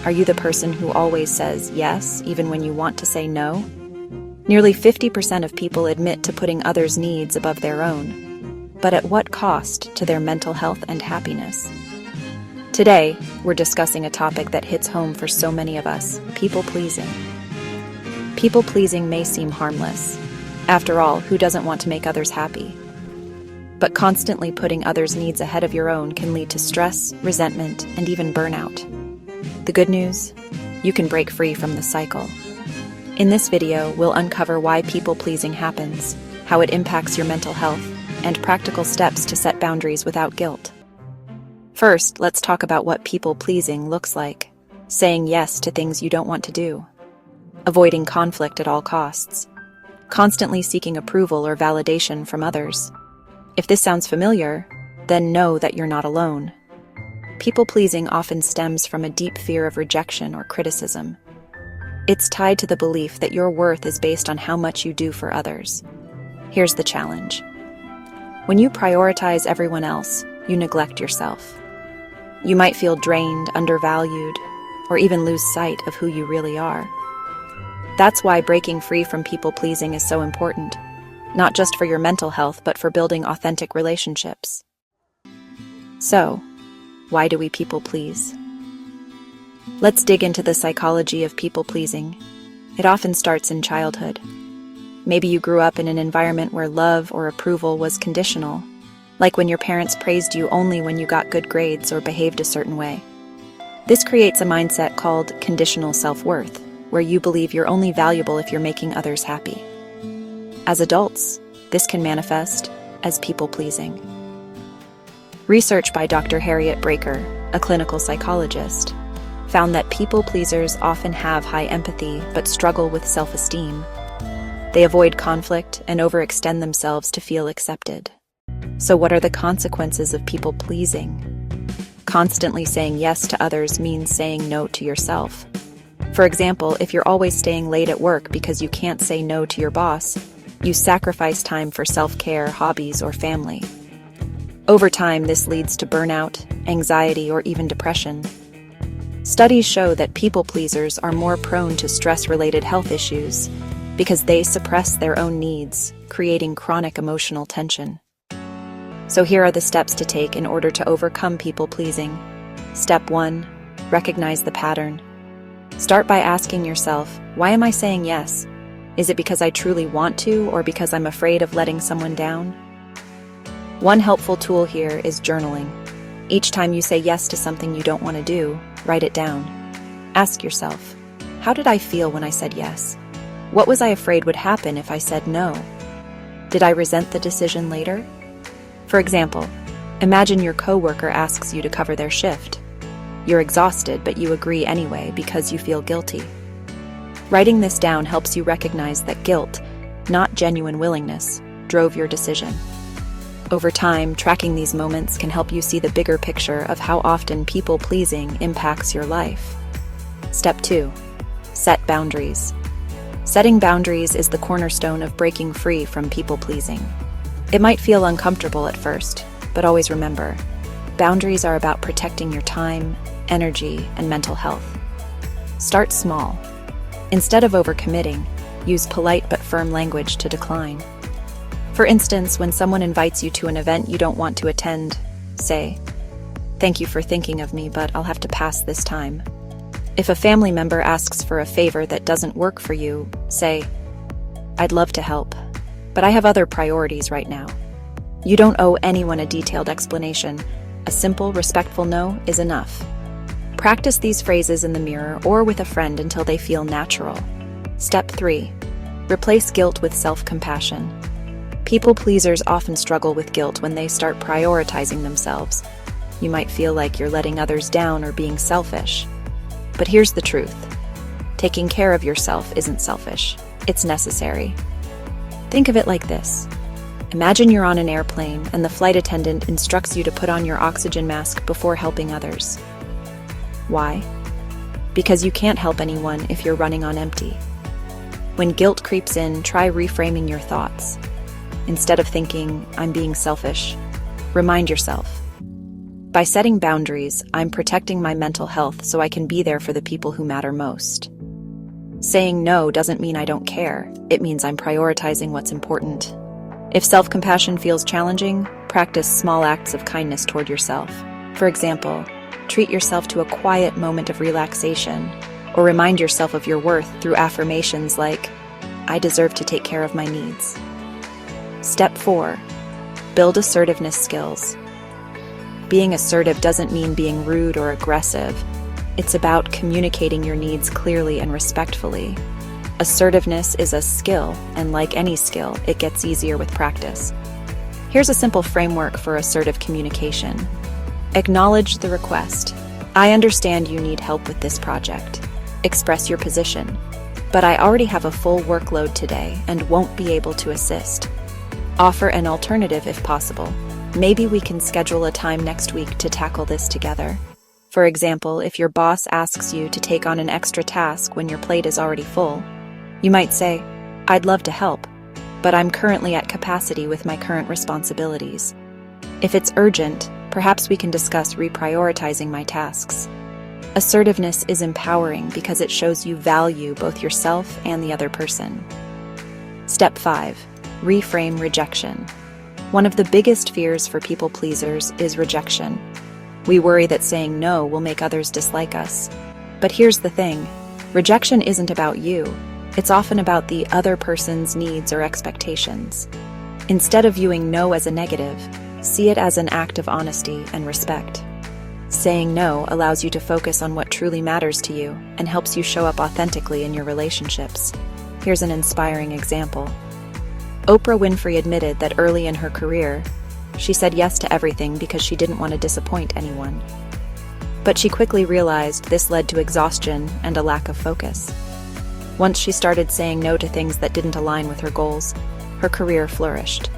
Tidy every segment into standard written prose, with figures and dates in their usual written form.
Are you the person who always says yes, even when you want to say no? Nearly 50% of people admit to putting others' needs above their own. But at what cost to their mental health and happiness? Today, we're discussing a topic that hits home for so many of us: people-pleasing. People-pleasing may seem harmless. After all, who doesn't want to make others happy? But constantly putting others' needs ahead of your own can lead to stress, resentment, and even burnout. The good news? You can break free from the cycle. In this video, we'll uncover why people-pleasing happens, how it impacts your mental health, and practical steps to set boundaries without guilt. First, let's talk about what people-pleasing looks like. Saying yes to things you don't want to do. Avoiding conflict at all costs. Constantly seeking approval or validation from others. If this sounds familiar, then know that you're not alone. People-pleasing often stems from a deep fear of rejection or criticism. It's tied to the belief that your worth is based on how much you do for others. Here's the challenge. When you prioritize everyone else, you neglect yourself. You might feel drained, undervalued, or even lose sight of who you really are. That's why breaking free from people-pleasing is so important. Not just for your mental health, but for building authentic relationships. So, why do we people-please? Let's dig into the psychology of people-pleasing. It often starts in childhood. Maybe you grew up in an environment where love or approval was conditional, like when your parents praised you only when you got good grades or behaved a certain way. This creates a mindset called conditional self-worth, where you believe you're only valuable if you're making others happy. As adults, this can manifest as people-pleasing. Research by Dr. Harriet Breaker, a clinical psychologist, found that people-pleasers often have high empathy but struggle with self-esteem. They avoid conflict and overextend themselves to feel accepted. So what are the consequences of people-pleasing? Constantly saying yes to others means saying no to yourself. For example, if you're always staying late at work because you can't say no to your boss, you sacrifice time for self-care, hobbies, or family. Over time, this leads to burnout, anxiety, or even depression. Studies show that people-pleasers are more prone to stress-related health issues because they suppress their own needs, creating chronic emotional tension. So here are the steps to take in order to overcome people-pleasing. Step 1. Recognize the pattern. Start by asking yourself, why am I saying yes? Is it because I truly want to, or because I'm afraid of letting someone down? One helpful tool here is journaling. Each time you say yes to something you don't want to do, write it down. Ask yourself, how did I feel when I said yes? What was I afraid would happen if I said no? Did I resent the decision later? For example, imagine your coworker asks you to cover their shift. You're exhausted, but you agree anyway because you feel guilty. Writing this down helps you recognize that guilt, not genuine willingness, drove your decision. Over time, tracking these moments can help you see the bigger picture of how often people-pleasing impacts your life. Step 2. Set boundaries. Setting boundaries is the cornerstone of breaking free from people-pleasing. It might feel uncomfortable at first, but always remember, boundaries are about protecting your time, energy, and mental health. Start small. Instead of overcommitting, use polite but firm language to decline. For instance, when someone invites you to an event you don't want to attend, say, "Thank you for thinking of me, but I'll have to pass this time." If a family member asks for a favor that doesn't work for you, say, "I'd love to help, but I have other priorities right now." You don't owe anyone a detailed explanation. A simple, respectful no is enough. Practice these phrases in the mirror or with a friend until they feel natural. Step 3. Replace guilt with self-compassion. People-pleasers often struggle with guilt when they start prioritizing themselves. You might feel like you're letting others down or being selfish. But here's the truth. Taking care of yourself isn't selfish. It's necessary. Think of it like this. Imagine you're on an airplane and the flight attendant instructs you to put on your oxygen mask before helping others. Why? Because you can't help anyone if you're running on empty. When guilt creeps in, try reframing your thoughts. Instead of thinking, "I'm being selfish," remind yourself, By setting boundaries, I'm protecting my mental health so I can be there for the people who matter most. Saying no doesn't mean I don't care. It means I'm prioritizing what's important. If self-compassion feels challenging, practice small acts of kindness toward yourself. For example, treat yourself to a quiet moment of relaxation, or remind yourself of your worth through affirmations like, I deserve to take care of my needs. Step 4. Build assertiveness skills. Being assertive doesn't mean being rude or aggressive. It's about communicating your needs clearly and respectfully. Assertiveness is a skill, and like any skill, it gets easier with practice. Here's a simple framework for assertive communication. Acknowledge the request. I understand you need help with this project. Express your position. But I already have a full workload today and won't be able to assist. Offer an alternative if possible. Maybe we can schedule a time next week to tackle this together. For example, if your boss asks you to take on an extra task when your plate is already full, you might say, I'd love to help, but I'm currently at capacity with my current responsibilities. If it's urgent, perhaps we can discuss reprioritizing my tasks. Assertiveness is empowering because it shows you value both yourself and the other person. Step 5. Reframe rejection. One of the biggest fears for people pleasers is rejection. We worry that saying no will make others dislike us. But here's the thing, rejection isn't about you. It's often about the other person's needs or expectations. Instead of viewing no as a negative, see it as an act of honesty and respect. Saying no allows you to focus on what truly matters to you and helps you show up authentically in your relationships. Here's an inspiring example. Oprah Winfrey admitted that early in her career, she said yes to everything because she didn't want to disappoint anyone. But she quickly realized this led to exhaustion and a lack of focus. Once she started saying no to things that didn't align with her goals, her career flourished.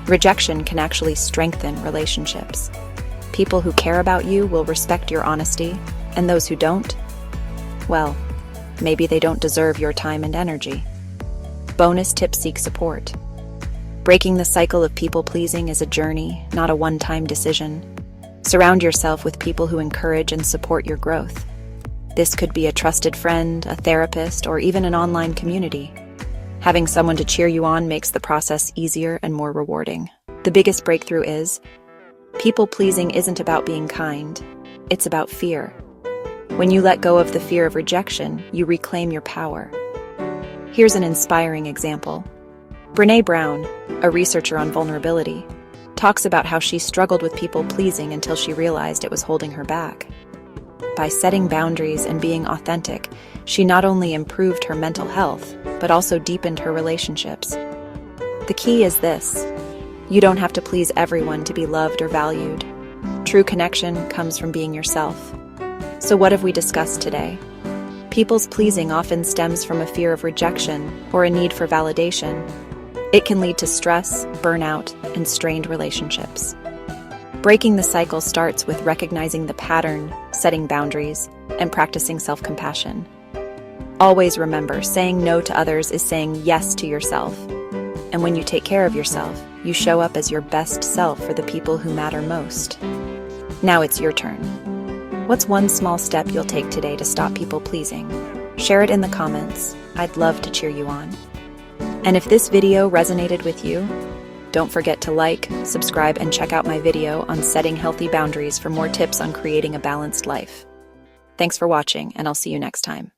Rejection can actually strengthen relationships. People who care about you will respect your honesty, and those who don't, well, maybe they don't deserve your time and energy. Bonus tip: seek support. Breaking the cycle of people-pleasing is a journey, not a one-time decision. Surround yourself with people who encourage and support your growth. This could be a trusted friend, a therapist, or even an online community. Having someone to cheer you on makes the process easier and more rewarding. The biggest breakthrough is, people-pleasing isn't about being kind, it's about fear. When you let go of the fear of rejection, you reclaim your power. Here's an inspiring example. Brené Brown, a researcher on vulnerability, talks about how she struggled with people-pleasing until she realized it was holding her back. By setting boundaries and being authentic, she not only improved her mental health, but also deepened her relationships. The key is this: you don't have to please everyone to be loved or valued. True connection comes from being yourself. So what have we discussed today? People's pleasing often stems from a fear of rejection or a need for validation. It can lead to stress, burnout, and strained relationships. Breaking the cycle starts with recognizing the pattern, setting boundaries, and practicing self-compassion. Always remember, saying no to others is saying yes to yourself. And when you take care of yourself, you show up as your best self for the people who matter most. Now it's your turn. What's one small step you'll take today to stop people-pleasing? Share it in the comments. I'd love to cheer you on. And if this video resonated with you, don't forget to like, subscribe, and check out my video on setting healthy boundaries for more tips on creating a balanced life. Thanks for watching, and I'll see you next time.